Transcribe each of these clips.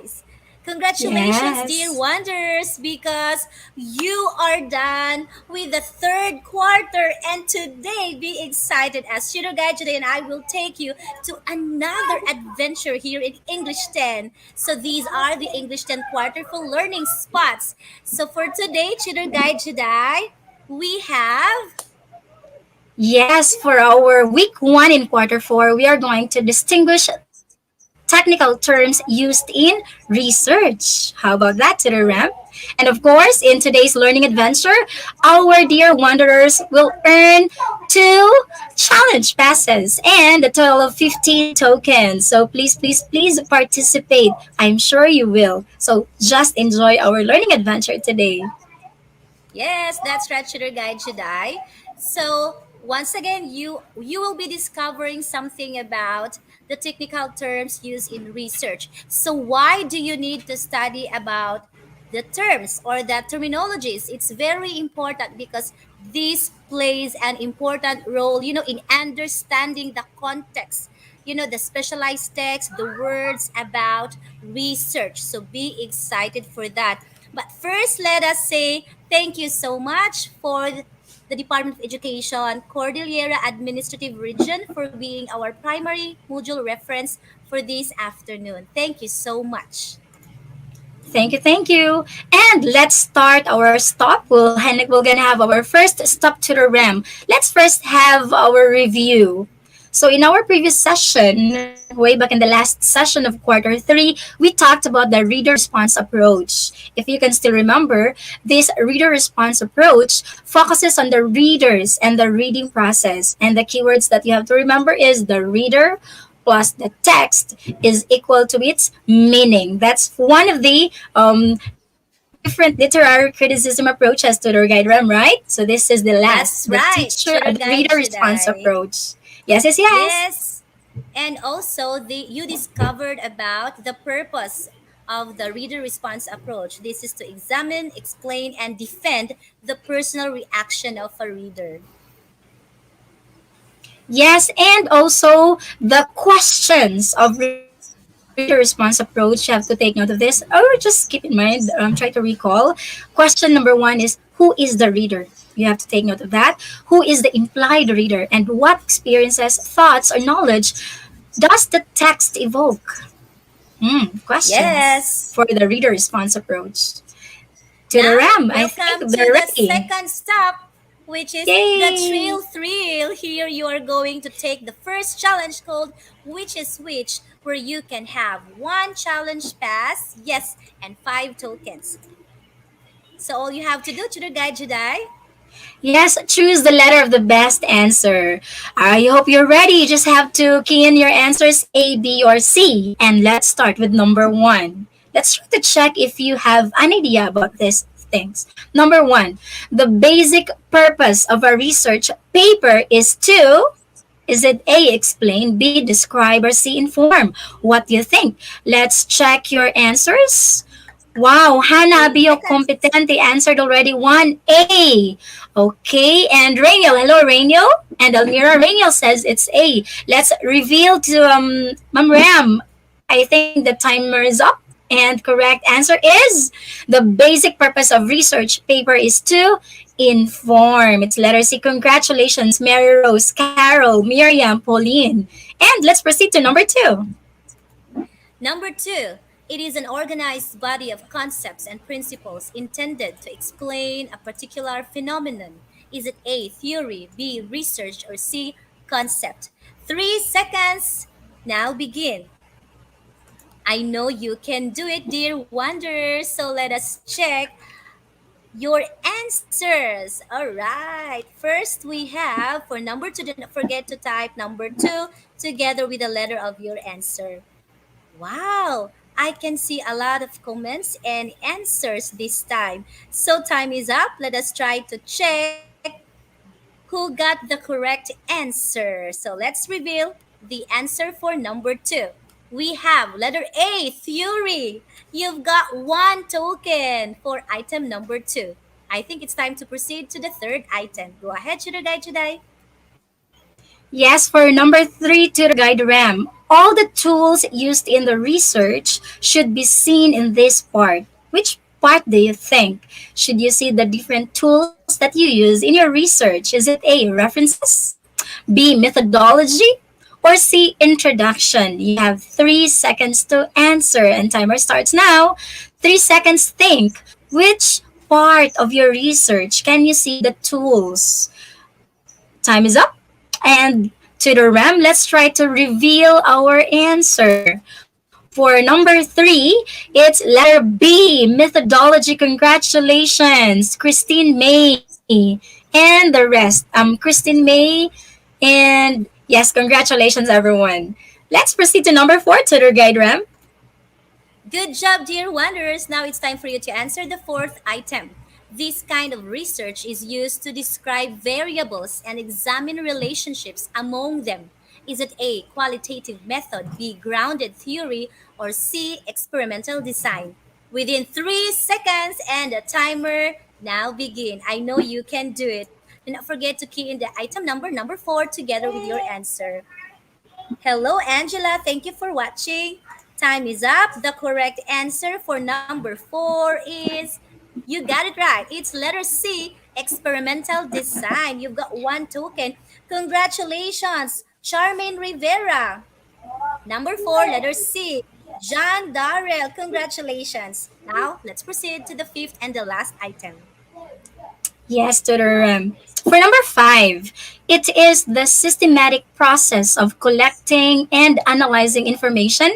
guys. Congratulations, dear Yes. Wanderers, because you are done with the third quarter. And today, be excited as Tutor Guide today, and I will take you to another adventure here in English 10. So, these are the English 10 quarter for learning spots. So, for today, Tutor Guide today, we have. Yes, for our week one in quarter four, we are going to distinguish technical terms used in research. How about that, Tutor Ram? And of course, in today's learning adventure, our dear wanderers will earn two challenge passes and a total of 15 tokens. So please, please, please participate. I'm sure you will. So just enjoy our learning adventure today. Yes, that's right, Tutor Guide Jedi. So once again, you will be discovering something about the technical terms used in research. So why do you need to study about the terms or the terminologies? It's very important because this plays an important role, in understanding the context, the specialized text, the words about research. So be excited for that. But first, let us say thank you so much for the Department of Education, Cordillera Administrative Region, for being our primary module reference for this afternoon. Thank you so much. Thank you, thank you. And let's start our stop. We're gonna have our first stop to the RAM. Let's first have our review. So in our previous session, way back in the last session of quarter three, we talked about the reader response approach. If you can still remember, this reader response approach focuses on the readers and the reading process. And the keywords that you have to remember is the reader plus the text is equal to its meaning. That's one of the different literary criticism approaches to the guide RAM, right? So this is the last, the That's teacher, right, the Tutor reader Guide response Jedi. approach. Yes, yes, yes. Yes. And also, you discovered about the purpose of the reader response approach. This is to examine, explain, and defend the personal reaction of a reader. Yes, and also the questions of reader response approach. You have to take note of this, or just keep in mind. Try to recall. Question number one is who is the reader? You have to take note of that. Who is the implied reader, and what experiences, thoughts, or knowledge does the text evoke? Questions Yes. for the reader response approach. To the Now, RAM, I think welcome to they're the ready. second stop, which is the Yay! thrill. Here you are going to take the first challenge called Which is Which, where you can have one challenge pass, yes, and five tokens. So all you have to do, Tutor Guide Jedi. Yes, choose the letter of the best answer. I hope you're ready. You just have to key in your answers A, B, or C. And let's start with number one. Let's try to check if you have an idea about these things. Number one, the basic purpose of a research paper is to. Is it A, explain, B, describe, or C, inform? What do you think? Let's check your answers. Wow, Hannah 30 Bio seconds. Competente answered already 1A. Okay, and Rainiel, hello Rainiel. And Almira Rainiel says it's A. Let's reveal to Ma'am Ram. I think the timer is up. And correct answer is the basic purpose of research paper is to inform. It's letter C. Congratulations, Mary Rose, Carol, Miriam, Pauline. And let's proceed to number two. Number two, it is an organized body of concepts and principles intended to explain a particular phenomenon. Is it A, theory, B, research, or C, concept? 3 seconds. Now begin. I know you can do it, dear wanderers. So let us check your answers. All right. First, we have for number two, do not forget to type number two together with the letter of your answer. Wow, I can see a lot of comments and answers this time. So time is up. Let us try to check who got the correct answer. So let's reveal the answer for number two. We have letter A, theory. You've got one token for item number two. I think it's time to proceed to the third item. Go ahead, Chuday Chuday. Yes, for number three, Tour Guide Ram. All the tools used in the research should be seen in this part. Which part do you think? Should you see the different tools that you use in your research? Is it A, references, B, methodology, or C, introduction? You have 3 seconds to answer, and timer starts now. 3 seconds, think. Which part of your research can you see the tools? Time is up. And to the RAM, let's try to reveal our answer. For number three, it's letter B, methodology. Congratulations, Christine May and the rest. Christine May, and yes, congratulations, everyone. Let's proceed to number four, Tutor Guide Ram. Good job, dear wanderers. Now it's time for you to answer the fourth item. This kind of research is used to describe variables and examine relationships among them. Is it A, qualitative method, B, grounded theory, or C, experimental design? Within 3 seconds and the timer now begin. I know you can do it. Do not forget to key in the item number four together with your answer. Hello, Angela. Thank you for watching. Time is up. The correct answer for number four is you got it right. It's letter C, experimental design. You've got one token. Congratulations, Charmaine Rivera. Number four, letter C, John Darrell. Congratulations. Now, let's proceed to the fifth and the last item. Yes, Tutor Ram. For number five, it is the systematic process of collecting and analyzing information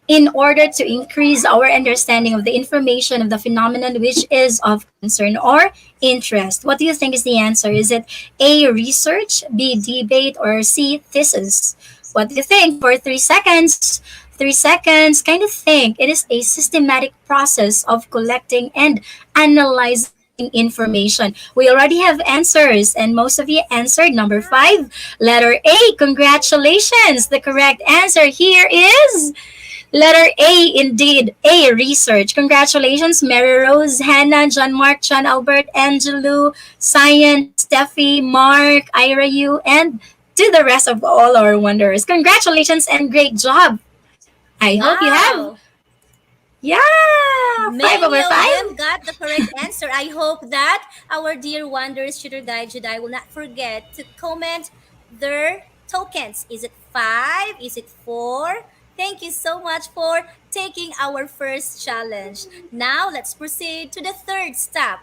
in order to increase our understanding of the information of the phenomenon which is of concern or interest. What do you think is the answer? Is it A, research, B, debate, or C, thesis? What do you think? For 3 seconds. 3 seconds, kind of think. It is a systematic process of collecting and analyzing information. We already have answers, and most of you answered number five, letter A. Congratulations. The correct answer here is letter A, indeed. A, research. Congratulations, Mary Rose, Hannah, John Mark, John Albert, Angelo, Cyan, Steffi, Mark, Ira, you, and to the rest of all our wanderers. Congratulations and great job. I hope you have, Wow! yeah, five Many over of five. them got the correct answer. I hope that our dear Wanderers Shooter Guide Jedi will not forget to comment their tokens. Is it five? Is it four? Thank you so much for taking our first challenge. Now let's proceed to the third step.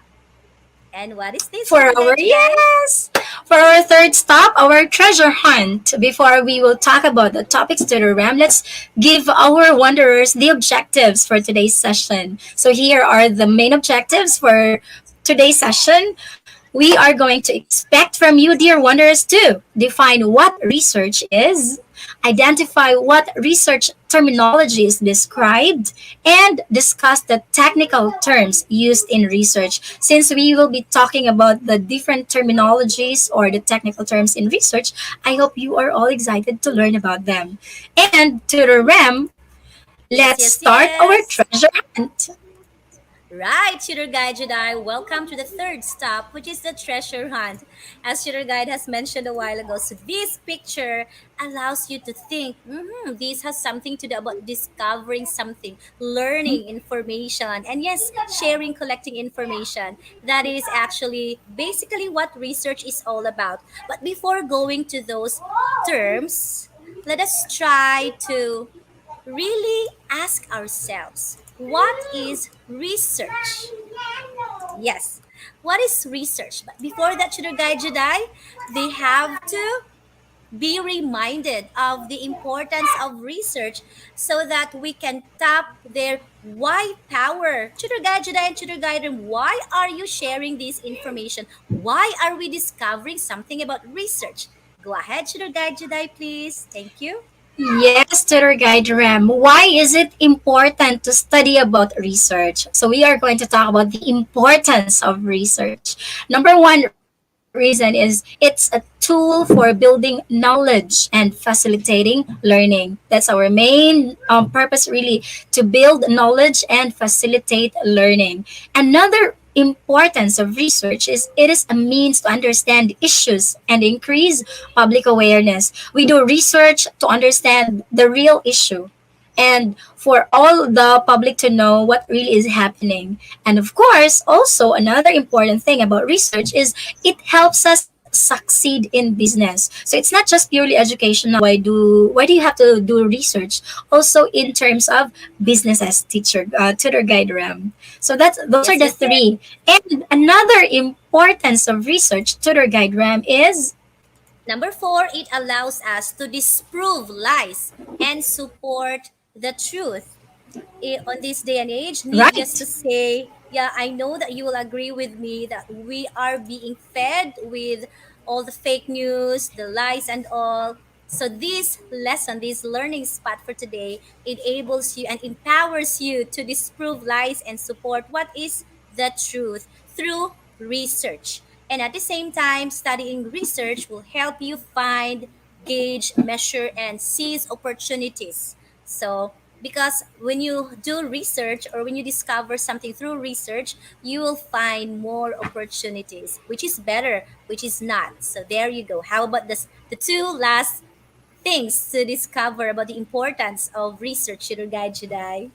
And what is this, For Shooter our Guide Jedi? yes, for our third stop, our treasure hunt. Before we will talk about the topics to the RAM, let's give our wanderers the objectives for today's session. So here are the main objectives for today's session. We are going to expect from you, dear wanderers, to define what research is, identify what research terminology is described, and discuss the technical terms used in research. Since we will be talking about the different terminologies or the technical terms in research, I hope you are all excited to learn about them. And to the RAM, Yes, let's yes, start our yes. treasure hunt. Right, Shooter Guide Jedi, welcome to the third stop, which is the treasure hunt. As Shooter Guide has mentioned a while ago, so this picture allows you to think, this has something to do about discovering something, learning information, and yes, sharing, collecting information. That is actually basically what research is all about. But before going to those terms, let us try to really ask ourselves, what is research? Yes, what is research? But before that, Shooter Guide Jedi, they have to be reminded of the importance of research so that we can tap their why power. Shooter Guide Jedi and Shooter Guide Room, why are you sharing this information? Why are we discovering something about research? Go ahead, Shooter Guide Jedi, please. Thank you. Yes, Tutor Guide Ram. Why is it important to study about research? So we are going to talk about the importance of research. Number one reason is it's a tool for building knowledge and facilitating learning. That's our main purpose, really, to build knowledge and facilitate learning. Another importance of research is it is a means to understand issues and increase public awareness. We do research to understand the real issue and for all the public to know what really is happening. And of course, also another important thing about research is it helps us succeed in business. So it's not just purely educational. Why do you have to do research? Also in terms of business as teacher tutor guide RAM. So that's those are Yes, the yes, yes. three. And another importance of research tutor guide RAM is Number four, it allows us to disprove lies and support the truth. On this day and age, needless right. to say, yeah, I know that you will agree with me that we are being fed with all the fake news, the lies, and all. So, this lesson, this learning spot for today, enables you and empowers you to disprove lies and support what is the truth through research. And at the same time, studying research will help you find, gauge, measure, and seize opportunities. So, because when you do research or when you discover something through research, you will find more opportunities, which is better, which is not. So there you go. How about this? The two last things to discover about the importance of research to guide Jedi.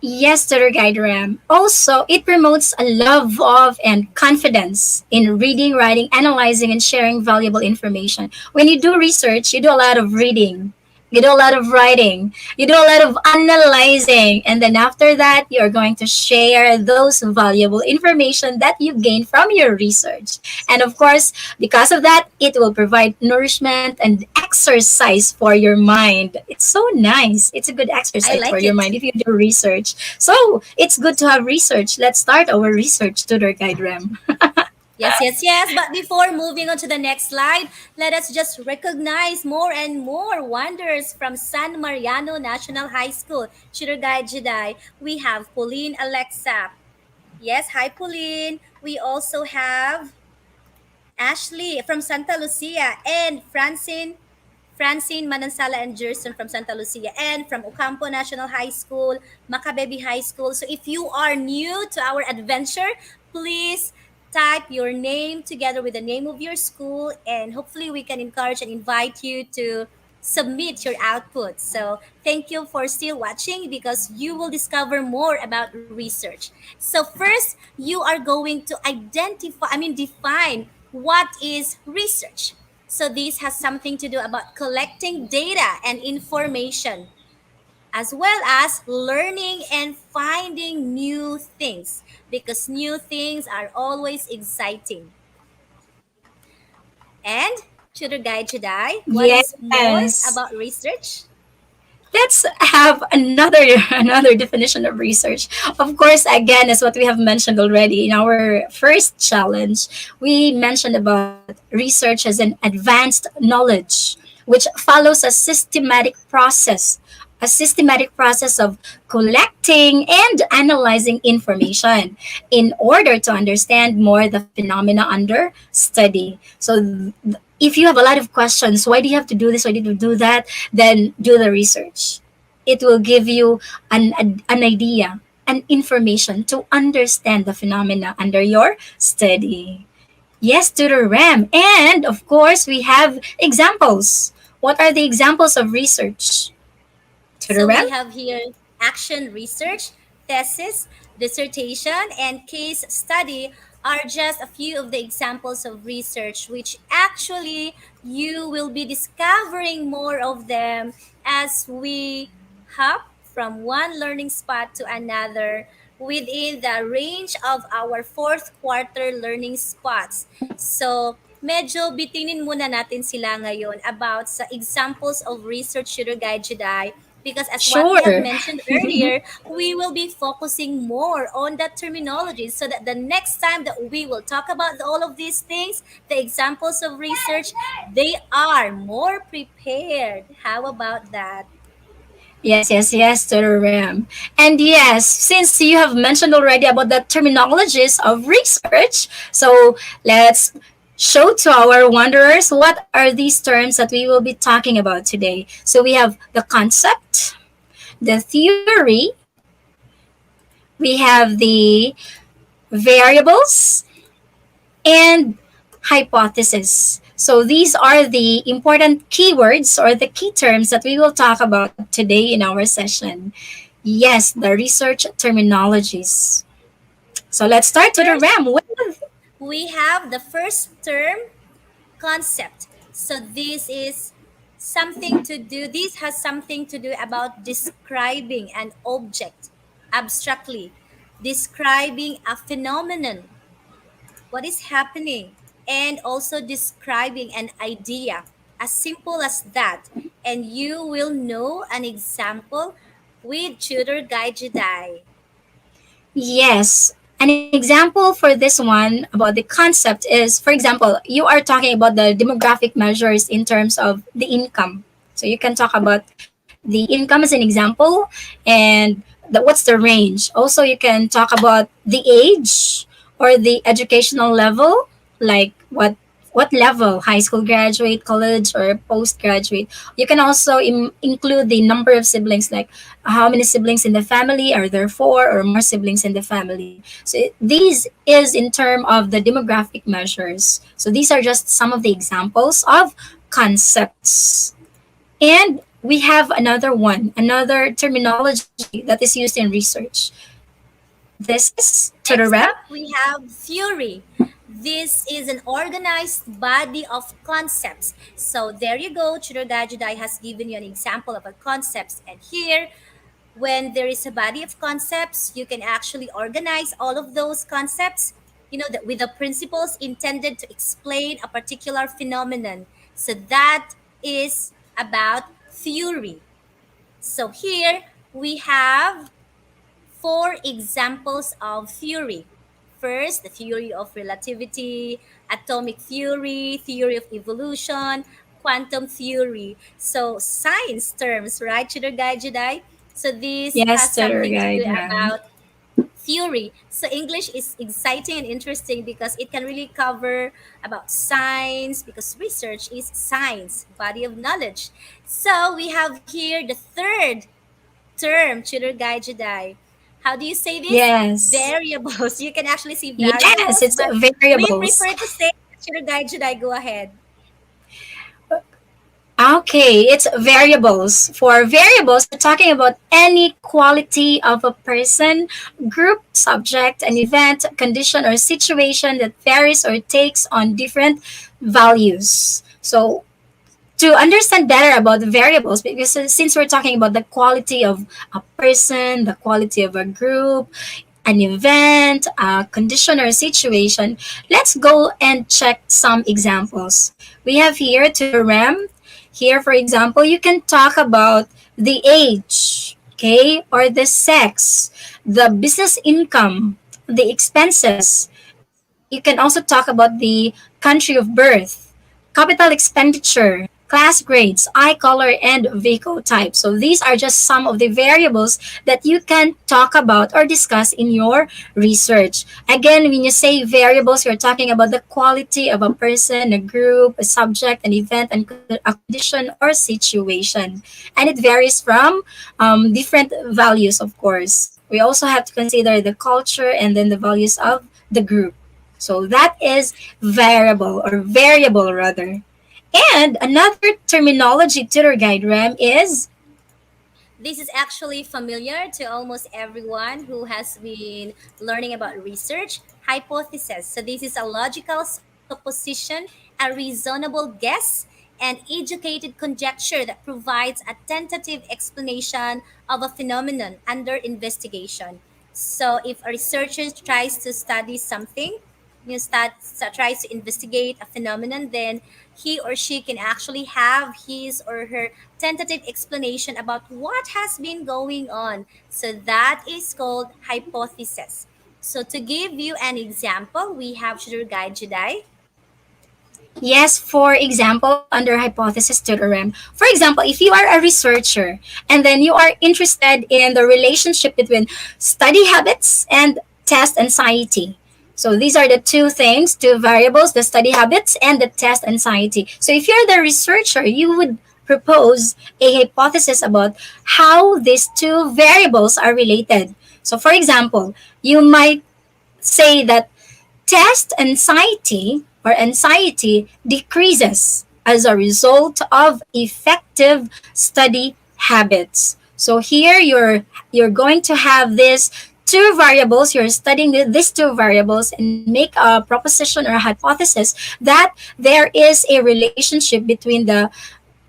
Yes, tutor guide RAM. Also, it promotes a love of and confidence in reading, writing, analyzing, and sharing valuable information. When you do research, you do a lot of reading, you do a lot of writing, you do a lot of analyzing, and then after that, you're going to share those valuable information that you gain from your research. And of course, because of that, it will provide nourishment and exercise for your mind. It's so nice. It's a good I exercise for like your it. mind if you do research. So it's good to have research. Let's start our research tutor guide, Rem. Yes, yes, yes. But before moving on to the next slide, let us just recognize more and more wonders from San Mariano National High School. Shooter Guide Jedi. We have Pauline Alexa. Yes, hi Pauline. We also have Ashley from Santa Lucia and Francine Manansala and Jerson from Santa Lucia and from Ocampo National High School, Macabebe High School. So if you are new to our adventure, please type your name together with the name of your school and hopefully we can encourage and invite you to submit your output. So thank you for still watching because you will discover more about research. So first, you are going to define what is research. So this has something to do about collecting data and information as well as learning and finding new things because new things are always exciting. And Tutor Guide Jedi, what is more Yes. about research? Let's have another another definition of research. Of course, again, as what we have mentioned already in our first challenge, we mentioned about research as an advanced knowledge, which follows a systematic process of collecting and analyzing information in order to understand more the phenomena under study. So if you have a lot of questions, why do you have to do this? Why did you do that? Then do the research. It will give you an idea, an information to understand the phenomena under your study. Yes, to the RAM. And of course, we have examples. What are the examples of research? To the So we RAM? have here action research, thesis, dissertation, and case study are just a few of the examples of research, which actually you will be discovering more of them as we hop from one learning spot to another within the range of our fourth quarter learning spots. So, medyo bitinin muna natin sila ngayon about sa examples of research shooter guide Jedi because as what we have Sure. mentioned earlier, we will be focusing more on that terminology so that the next time that we will talk about all of these things, the examples of research, they are more prepared. How about that? Yes, yes, yes, to the RAM. And yes, since you have mentioned already about the terminologies of research, so let's show to our wanderers what are these terms that we will be talking about today. So we have the concept, the theory, we have the variables, and hypothesis. So these are the important keywords or the key terms that we will talk about today in our session. Yes, the research terminologies. So let's start to the First, RAM with we have the first term, concept. So this has something to do about describing an object abstractly, describing a phenomenon, what is happening, and also describing an idea. As simple as that. And you will know an example with Tutor Guide Jedi. yes. An example for this one about the concept is, for example, you are talking about the demographic measures in terms of the income. So you can talk about the income as an example and what's the range. Also, you can talk about the age or the educational level, like what level, high school graduate, college, or postgraduate. You can also include the number of siblings, like how many siblings in the family, are there four or more siblings in the family. So these is in term of the demographic measures. So these are just some of the examples of concepts. And we have another one, another terminology that is used in research. This is to the Next rep. up, we have theory. This is an organized body of concepts. So there you go. Tutor Guide Jedi has given you an example of a concepts. And here, when there is a body of concepts, you can actually organize all of those concepts, with the principles intended to explain a particular phenomenon. So that is about theory. So here we have four examples of theory. First, the theory of relativity, atomic theory, theory of evolution, quantum theory. So science terms, right, Tutor Guide Jedi? So this Yes, has to the something to do guide, ma'am. about theory. So English is exciting and interesting because it can really cover about science, because research is science, body of knowledge. So we have here the third term, Tutor Guide Jedi. How do you say this? Yes. Variables. You can actually see Yes, variables, it's but we variables. prefer to say Tutor Guide Jedi. Go ahead. Okay, it's variables. For variables, we're talking about any quality of a person, group, subject, an event, condition, or situation that varies or takes on different values. So, to understand better about the variables, because since we're talking about the quality of a person, the quality of a group, an event, a condition, or a situation, let's go and check some examples. We have here to the RAM. Here, for example, you can talk about the age, okay, or the sex, the business income, the expenses. You can also talk about the country of birth, capital expenditure, class grades, eye color, and vehicle type. So these are just some of the variables that you can talk about or discuss in your research. Again, when you say variables, you're talking about the quality of a person, a group, a subject, an event, and a condition or situation. And it varies from different values, of course. We also have to consider the culture and then the values of the group. So that is variable rather. And another terminology tutor guide RAM is This is actually familiar to almost everyone who has been learning about research. Hypothesis. So this is a logical supposition, a reasonable guess, and educated conjecture that provides a tentative explanation of a phenomenon under investigation. So if a researcher tries to study something, tries to investigate a phenomenon, then he or she can actually have his or her tentative explanation about what has been going on. So that is called hypothesis. So to give you an example, we have Tutor Guide Jedi. yes, for example, under hypothesis tutor RAM. For example, if you are a researcher and then you are interested in the relationship between study habits and test anxiety. So these are the two things, two variables, the study habits and the test anxiety. So if you're the researcher, you would propose a hypothesis about how these two variables are related. So for example, you might say that test anxiety decreases as a result of effective study habits. So here you're going to have this two variables. You're studying these two variables and make a proposition or a hypothesis that there is a relationship between the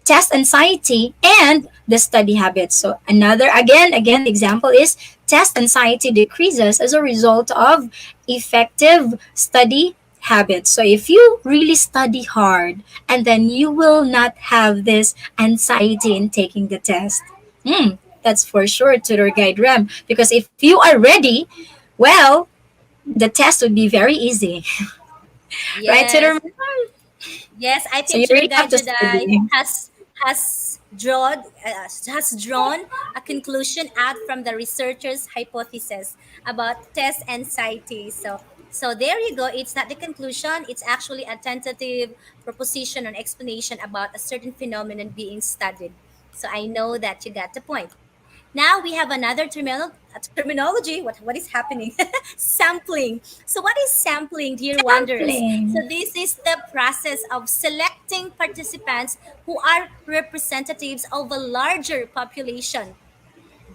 test anxiety and the study habits. So another again the example is test anxiety decreases as a result of effective study habits. So if you really study hard, and then you will not have this anxiety in taking the test. That's for sure, tutor guide Ram, because if you are ready, well, the test would be very easy. Right, tutor? Yes. Yes, I So think you Tutor really Guide have to Jedi study. has drawn a conclusion out from the researchers' hypothesis about test anxiety. So there you go. It's not the conclusion. It's actually a tentative proposition or explanation about a certain phenomenon being studied. So I know that you got the point. Now we have another terminology. What is happening? Sampling. So what is sampling, dear wanderers? So Sampling. this is the process of selecting participants who are representatives of a larger population,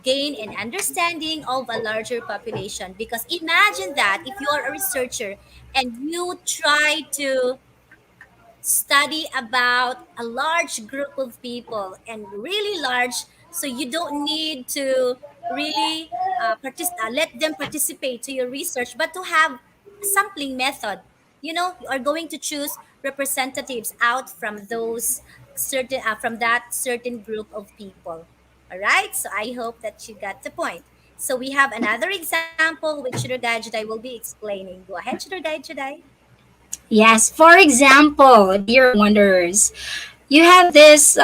gain an understanding of a larger population. Because imagine that if you are a researcher and you try to study about a large group of people and really large, so you don't need to really let them participate to your research, but to have a sampling method. You are going to choose representatives out from those certain from that certain group of people. All right, so I hope that you got the point. So we have another example which Shooter Guide Jedi will be explaining. Go ahead, Shooter Guide Jedi. Yes, for example, dear wanderers, you have this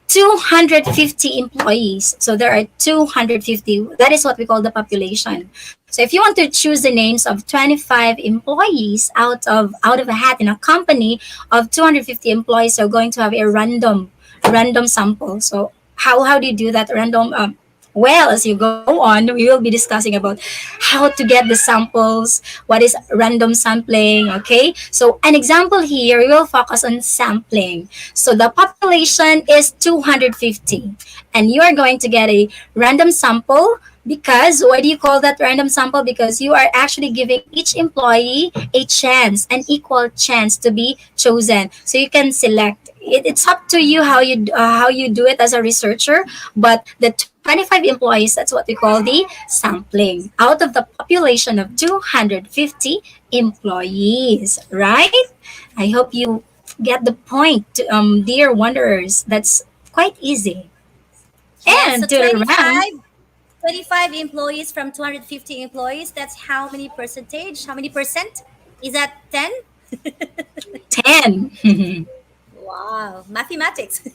250 employees. So there are 250. That is what we call the population. So if you want to choose the names of 25 employees out of a hat in a company of 250 employees, you're going to have a random sample. So how do you do that random? Well, as you go on, we will be discussing about how to get the samples, what is random sampling, okay? So an example here, we will focus on sampling. So the population is 250, and you are going to get a random sample. Because why do you call that random sample? Because you are actually giving each employee a chance, an equal chance to be chosen. So you can select. It's up to you how you do it as a researcher. But the 25 employees, that's what we call the sampling out of the population of 250 employees. Right? I hope you get the point, dear wanderers. That's quite easy. Yes, so And to the RAM, 25 employees from 250 employees, that's how many percentage? How many percent? Is that 10? 10. Wow, mathematics.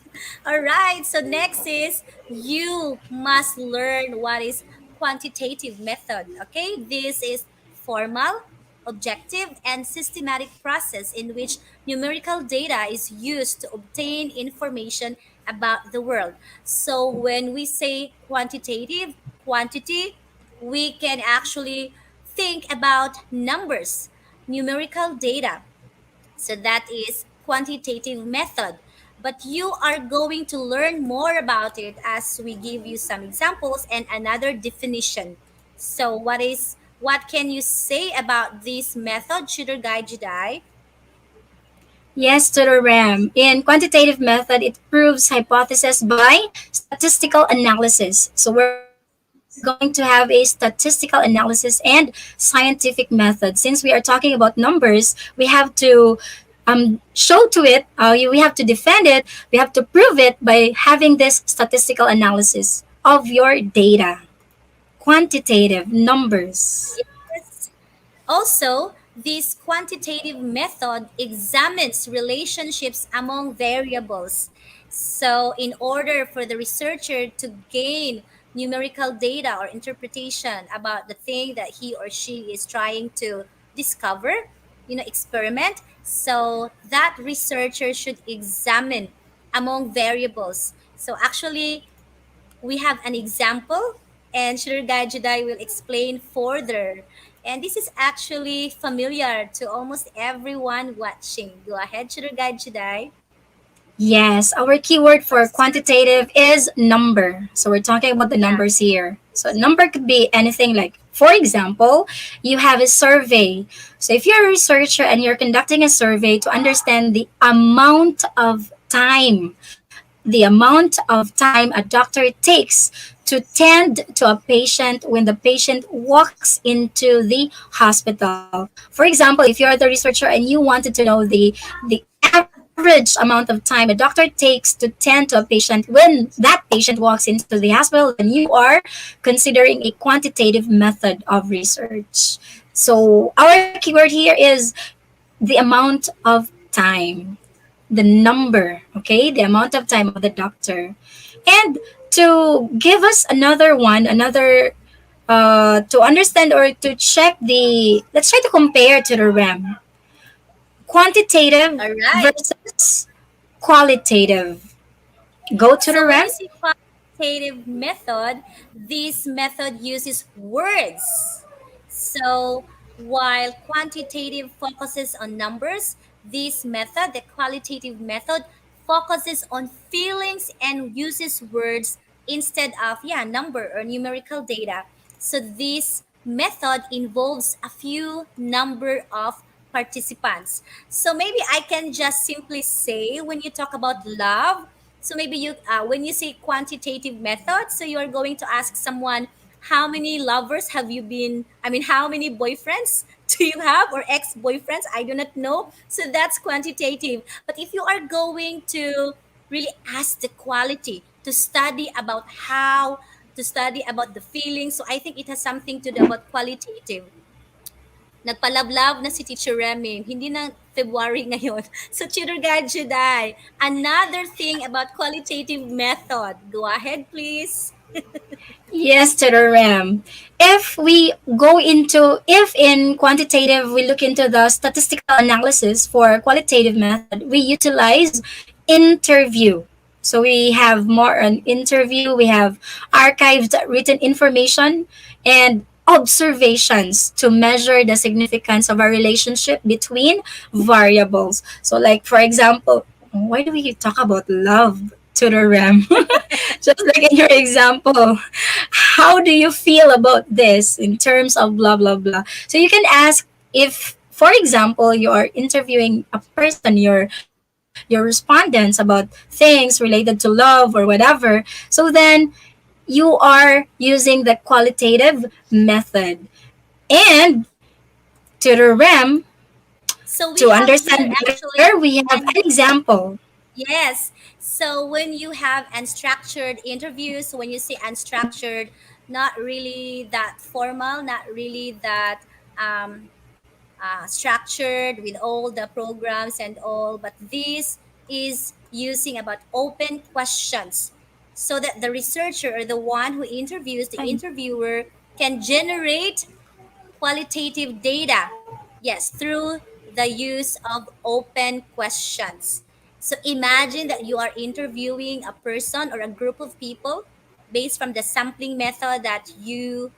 All right, so next is you must learn what is quantitative method. Okay, this is formal, objective, and systematic process in which numerical data is used to obtain information about the world. So when we say quantitative, quantity, we can actually think about numbers, numerical data, so that is quantitative method. But you are going to learn more about it as we give you some examples and another definition. So what can you say about this method, Shooter Guide Jedi? Yes, to the RAM. In quantitative method, it proves hypothesis by statistical analysis. So we're going to have a statistical analysis and scientific method. Since we are talking about numbers, we have to show to it, we have to defend it, we have to prove it by having this statistical analysis of your data. Quantitative numbers. Yes. Also, this quantitative method examines relationships among variables. So, in order for the researcher to gain numerical data or interpretation about the thing that he or she is trying to discover, experiment, so that researcher should examine among variables. So, actually, we have an example. and Shurga Judai will explain further. And this is actually familiar to almost everyone watching. Go ahead, Shurga Judai. Yes, our keyword for quantitative is number. So we're talking about the Yeah. numbers here. So number could be anything like, for example, you have a survey. So if you're a researcher and you're conducting a survey to understand the amount of time, a doctor takes to tend to a patient when the patient walks into the hospital. For example, if you're the researcher and you wanted to know the average amount of time a doctor takes to tend to a patient when that patient walks into the hospital, then you are considering a quantitative method of research. So our keyword here is the amount of time, the number, okay, the amount of time of the doctor. And to give us another one, another to understand or to check the, let's try to compare to the RAM. Quantitative All right. versus qualitative. Go to the So when RAM. you see quantitative method, this method uses words. So while quantitative focuses on numbers, this method, the qualitative method, focuses on feelings and uses words instead of number or numerical data. So this method involves a few number of participants. So maybe I can just simply say when you talk about love, so maybe you, when you say quantitative method, so you are going to ask someone, how many lovers have you been? I mean, how many boyfriends do you have or ex-boyfriends? I do not know. So that's quantitative. But if you are going to really ask the quality, to study about how, to study about the feelings, so I think it has something to do about qualitative. Nagpalablav na si Teacher Remy. Hindi na February ngayon. So, Tutor Guide Juday, another thing about qualitative method. Go ahead, please. Yes, to the RAM. If in quantitative, we look into the statistical analysis for qualitative method, we utilize interview. So we have more an interview, we have archived written information and observations to measure the significance of a relationship between variables. So like for example, why do we talk about love to the RAM? Just like in your example, how do you feel about this in terms of blah blah blah? So you can ask if, for example, you are interviewing a person, your respondents about things related to love or whatever. So then you are using the qualitative method. And to the REM, So we to have here understand better, actually, we have an and example. yes. So when you have unstructured interviews, so when you say unstructured, not really that formal, not really that um, structured with all the programs and all, but this is using about open questions so that the researcher or the one who interviews the Fine. interviewer can generate qualitative data, yes, through the use of open questions. So imagine that you are interviewing a person or a group of people based from the sampling method that you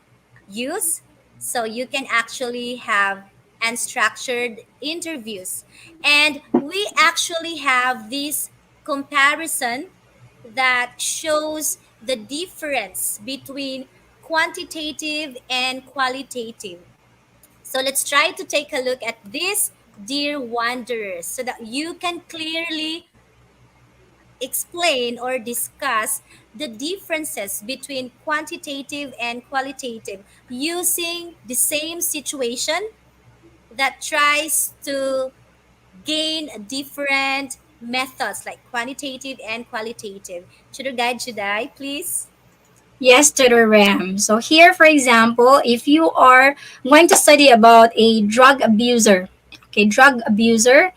use. So you can actually have unstructured interviews. And we actually have this comparison that shows the difference between quantitative and qualitative. So let's try to take a look at this, dear wanderers, so that you can clearly explain or discuss the differences between quantitative and qualitative using the same situation that tries to gain different methods like quantitative and qualitative. Tutor Guide Judai, please. Yes, to the RAM. So here, for example, if you are going to study about a drug abuser, okay, drug abuser,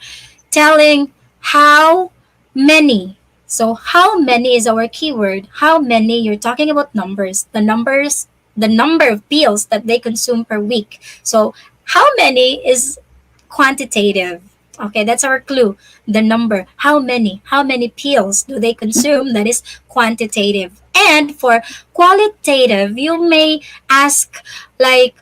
telling how many. So how many is our keyword? How many? You're talking about numbers. The number of pills that they consume per week. So how many is quantitative? Okay, that's our clue. The number. How many? How many pills do they consume? That is quantitative. And for qualitative, you may ask, like,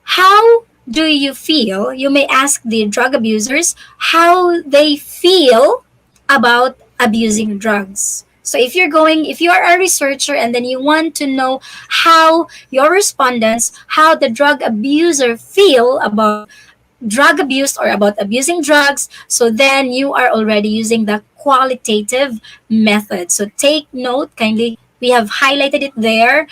how do you feel? You may ask the drug abusers how they feel about abusing drugs. So if you are a researcher and then you want to know how your respondents, how the drug abuser feel about drug abuse or about abusing drugs, so then you are already using the qualitative method. So take note kindly. We have highlighted it there.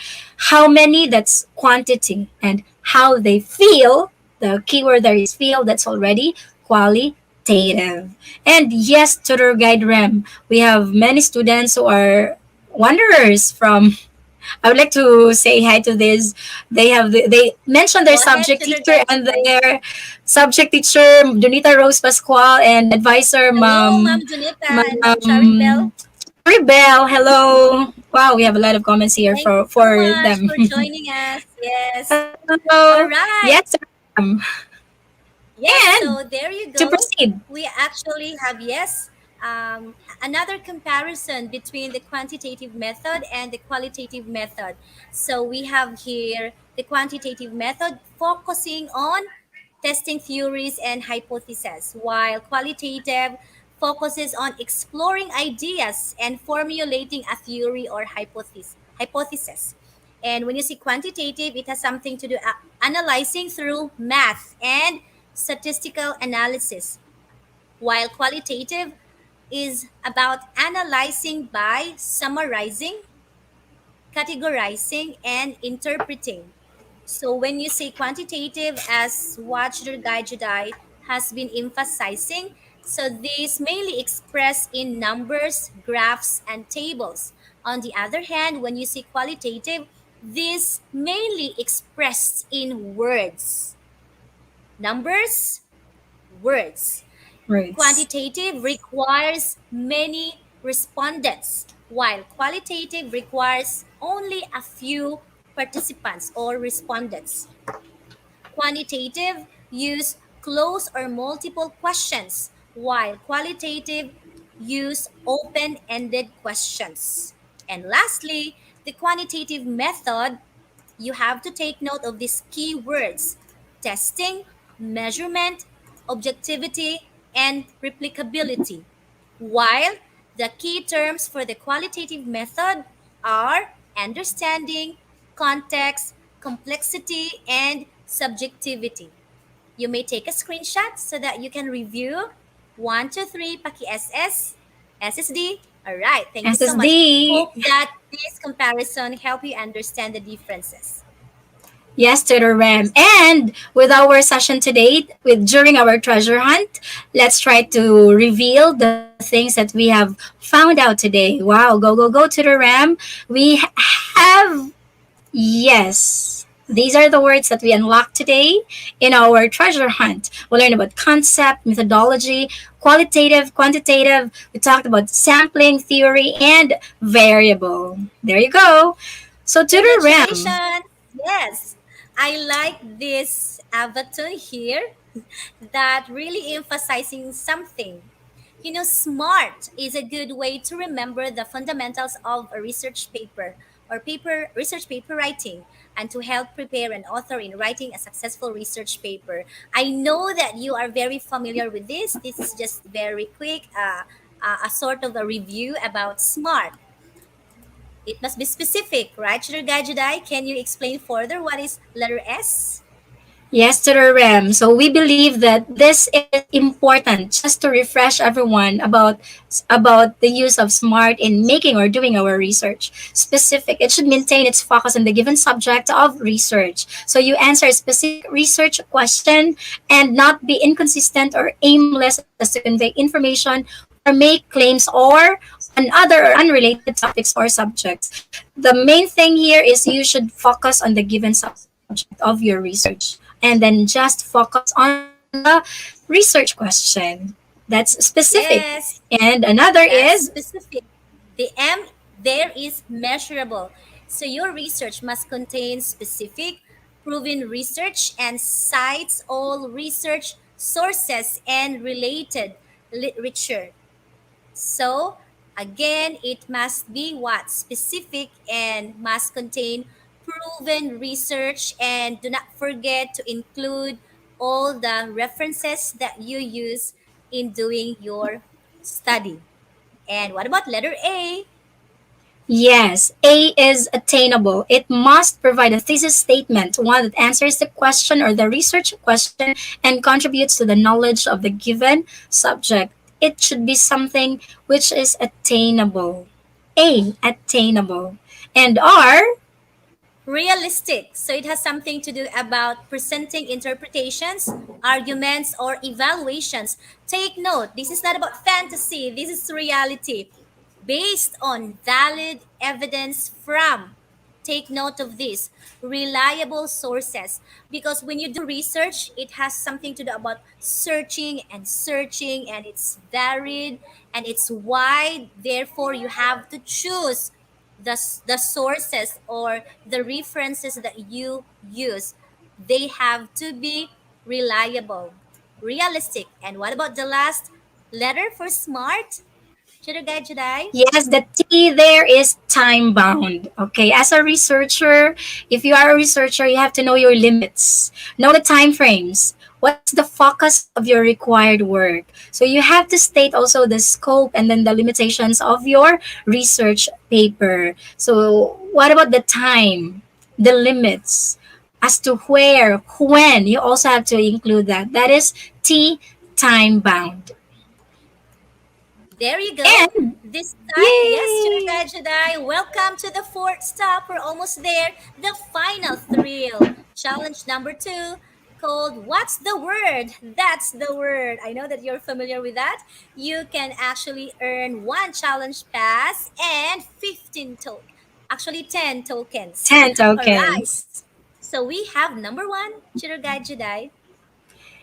How many, that's quantity. And how they feel, the keyword there is feel, that's already qualitative. And yes, tutor guide REM, we have many students who are wanderers from I would like to say hi to this. They mentioned their Go ahead, subject Tutor teacher Guide and today. their subject teacher Donita Rose Pascual and advisor Hello, Ma'am Junita and Ma'am Charibel. Ma'am Rebel. Hello. Wow, we have a lot of comments here Thank you so for much them. for joining us. Yes. All Hello. right. Yes, ma'am. Yes, And so there you to go. proceed. We actually have, yes, another comparison between the quantitative method and the qualitative method. So we have here the quantitative method focusing on testing theories and hypotheses, while qualitative focuses on exploring ideas and formulating a theory or hypothesis. And when you see quantitative, it has something to do analyzing through math and statistical analysis, while qualitative is about analyzing by summarizing, categorizing, and interpreting. So when you say quantitative, as Watch Your Guide Jedi has been emphasizing, so this mainly expressed in numbers, graphs, and tables. On the other hand, when you say qualitative, this mainly expressed in words, numbers, words. Words. Quantitative requires many respondents, while qualitative requires only a few participants or respondents. Quantitative use close or multiple questions, while qualitative use open ended questions. And lastly, the quantitative method, you have to take note of these key words: testing, measurement, objectivity, and replicability. While the key terms for the qualitative method are understanding, context, complexity, and subjectivity. You may take a screenshot so that you can review. 1, 2, 3, Paki SS, SSD. All right, thank you so much. SSD. Hope that this comparison help you understand the differences. Yes, to the RAM. And with our session today, with during our treasure hunt, let's try to reveal the things that we have found out today. Wow, go go go to the RAM. We have yes. These are the words that we unlocked today in our treasure hunt. We learned about concept, methodology, qualitative, quantitative. We talked about sampling, theory, and variable. There you go. So to the RAM. Congratulations! Yes, I like this avatar here that really emphasizing something. You know, SMART is a good way to remember the fundamentals of a research paper or research paper writing, and to help prepare an author in writing a successful research paper. I know that you are very familiar with this. This is just very quick, a sort of a review about SMART. It must be specific, right, Shirgajudai? Can you explain further what is letter S? Yes, to the REM. So we believe that this is important just to refresh everyone about the use of SMART in making or doing our research. Specific, it should maintain its focus on the given subject of research. So you answer a specific research question and not be inconsistent or aimless as to convey information or make claims or on other or unrelated topics or subjects. The main thing here is you should focus on the given subject of your research and then just focus on the research question. That's specific. Yes, And another that's is specific. The M there is measurable. So your research must contain specific, proven research and cites all research sources, and related literature. So, again, it must be what? Specific and must contain proven research, and do not forget to include all the references that you use in doing your study. And what about letter A? Yes, A is attainable. It must provide a thesis statement, one that answers the question or the research question and contributes to the knowledge of the given subject. It should be something which is attainable. A, attainable. And R, Realistic. So it has something to do about presenting interpretations, arguments, or evaluations. Take note, this is not about fantasy, this is reality based on valid evidence from, take note of this, reliable sources. Because when you do research, it has something to do about searching, and it's varied and it's wide. Therefore, you have to choose the sources or the references that you use. They have to be reliable, realistic. And what about the last letter for smart? Should I guide Jedi? yes, the T there is time bound. Okay, as a researcher, if you are a researcher, you have to know your limits, know the time frames. What's the focus of your required work? So you have to state also the scope and then the limitations of your research paper. So what about the time, the limits, as to where, when? You also have to include that. That is T, time bound. There you go. And This time, yes, yay! Sugar Jedi, welcome to the fourth stop. We're almost there. The final thrill. Challenge number two, called What's the Word? That's the word. I know that you're familiar with that. You can actually earn one challenge pass and 15 actually 10 tokens. 10 All right. tokens. So we have number one, Chitter Guide Jedi.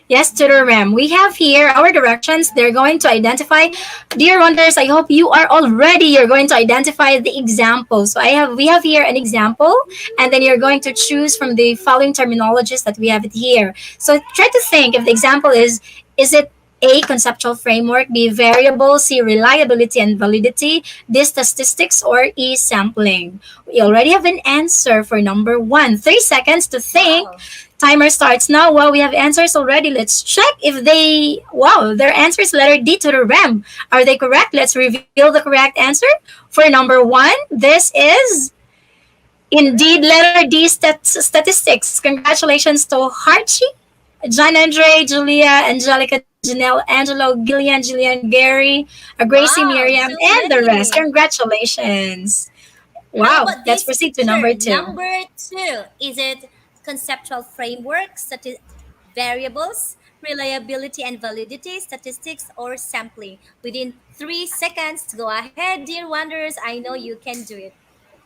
Yes, Tutor Ram. We have here our directions. They're going to identify, dear wonders. I hope you are all ready. You're going to identify the example. So we have here an example, and then you're going to choose from the following terminologies that we have it here. So try to think if the example is it A, conceptual framework, B, variable, C, reliability and validity, D, statistics, or E, sampling. We already have an answer for number one. 3 seconds to think. Wow. Timer starts now. Well, we have answers already. Let's check if their answer is letter D to the RAM. Are they correct? Let's reveal the correct answer. For number one, this is indeed Correct. letter D, statistics. Congratulations to Harchi, John Andre, Julia, Angelica, Janelle, Angelo, Gillian, Jillian, Gary, Gracie, Wow, Miriam, so and the rest. many. Congratulations. How Wow. about Let's this, proceed to teacher? number two. Number two, is it conceptual framework, variables, reliability and validity, statistics, or sampling? Within 3 seconds, go ahead, dear wanderers. I know you can do it.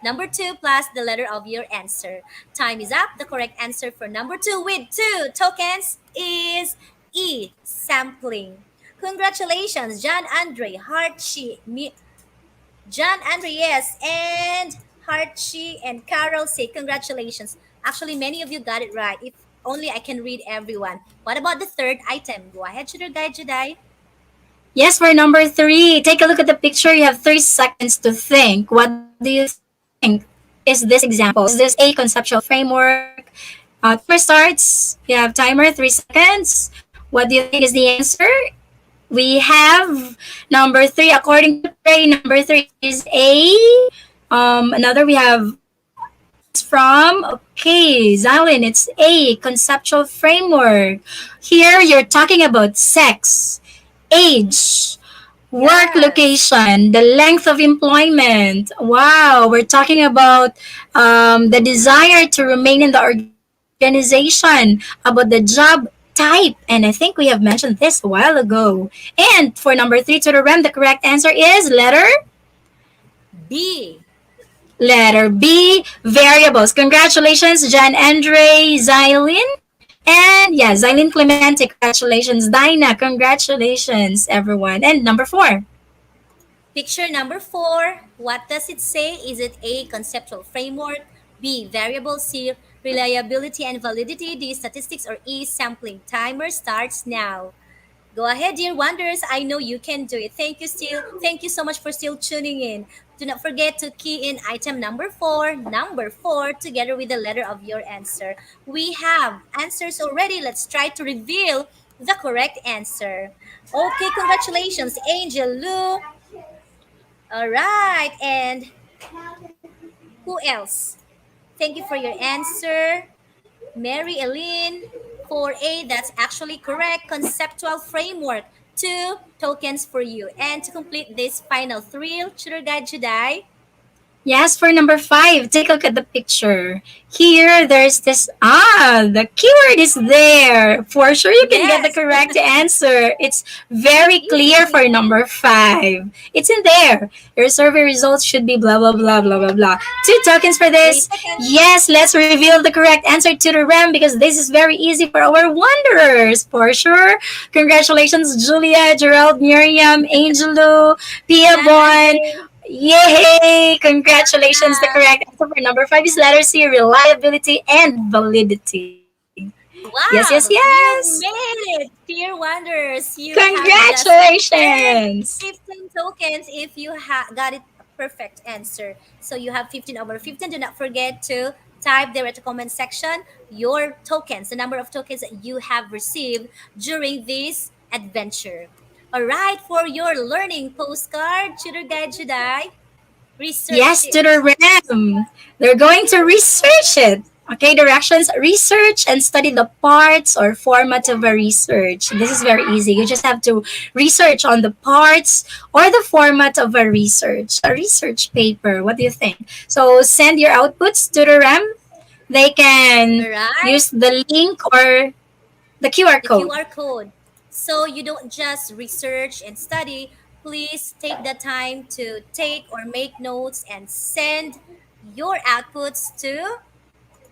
Number two plus the letter of your answer. Time is up. The correct answer for number two with two tokens is E, sampling. Congratulations, John Andre, Harchi, John Andreas and Harchi and Carol say congratulations. Actually, many of you got it right. If only I can read everyone. What about the third item? Go ahead, Shooter Guide Jedi. Yes, for number three, take a look at the picture. You have 3 seconds to think. What do you think is this example? Is this a conceptual framework? Timer starts. You have timer, 3 seconds. What do you think is the answer? We have number three. According to Trey, number three is A. Another we have is from, okay, Zalin, it's A, conceptual framework. Here you're talking about sex, age, work Yes. location, the length of employment. Wow, we're talking about the desire to remain in the organization, about the job type. And I think we have mentioned this a while ago. And for number three to the RAM, the correct answer is B. letter B, variables. Congratulations, Jan Andre, Xylene. And yeah, Xylene Clemente, congratulations. Dinah, congratulations, everyone. And number four. Picture number four. What does it say? Is it A, conceptual framework, B, variable, C, Reliability and validity, D, statistics, or E, sampling. Timer starts now. Go ahead, dear wonders. I know you can do it. Thank you still. Thank you so much for still tuning in. Do not forget to key in item number four, together with the letter of your answer. We have answers already. Let's try to reveal the correct answer. Okay, congratulations, Angel Lu. All right, and who else? Thank you for your answer. Mary Eileen, 4A, that's actually correct. Conceptual framework, two tokens for you. And to complete this final thrill, Tutor Guide Jedi. Yes, for number five, take a look at the picture. Here, there's this, the keyword is there. For sure, you can get the Yes, correct answer. It's very clear easy. for number five. It's in there. Your survey results should be blah, blah, blah, blah, blah, blah. Two tokens for Three this. seconds. Yes, let's reveal the correct answer to the RAM because this is very easy for our wanderers. For sure. Congratulations, Julia, Gerald, Miriam, Angelo, Pia Jan Bon. Andre. Yay! Congratulations. The Ah, correct answer for number five is letter C, reliability and validity. Yes, yes, wow, yes. you've made it, dear wonders. You have just earned Congratulations. 15 tokens if you got it a perfect answer. So you have 15 over 15. Do not forget to type there at the comment section your tokens, the number of tokens that you have received during this adventure. All right, for your learning postcard, Tutor Guide Jedi, research Yes, to the it. RAM. They're going to research it. Okay, directions research and study the parts or format of a research. This is very easy. You just have to research on the parts or the format of a research paper. What do you think? So send your outputs to the RAM. They All can right, use the link or the QR the code. QR code. So you don't just research and study. Please take the time to take or make notes and send your outputs to.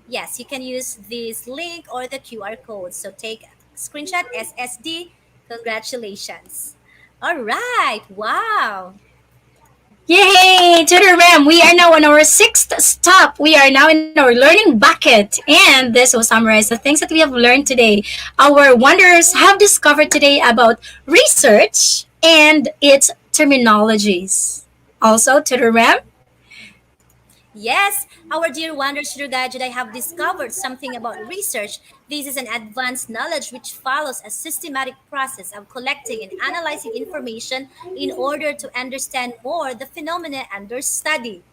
Yes, you can use this link or the QR code. So take screenshot SSD. Congratulations. All right. Wow. Yay! To the RAM, we are now on our sixth stop. We are now in our learning bucket. And this will summarize the things that we have learned today. Our wanderers have discovered today about research and its terminologies. Also, to the RAM, Yes, our dear Wonder Shooter Gadget, I have discovered something about research. This is an advanced knowledge which follows a systematic process of collecting and analyzing information in order to understand more the phenomena under study.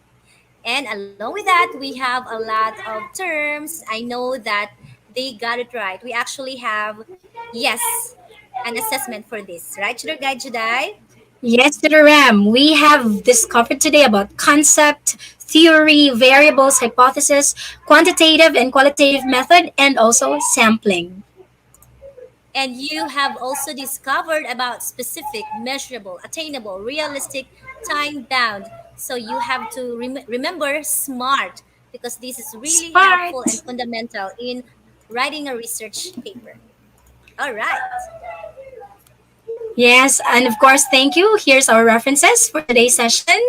And along with that, we have a lot of terms. I know that they got it right. We actually have, yes, an assessment for this, right, Shooter Guide Jedi? yes, to the RAM, we have discovered today about concept, theory, variables, hypothesis, quantitative and qualitative method, and also sampling. And you have also discovered about specific, measurable, attainable, realistic, time bound. So you have to remember SMART because this is really helpful and Smart. fundamental in writing a research paper. All right. Yes, and of course, thank you. Here's our references for today's session.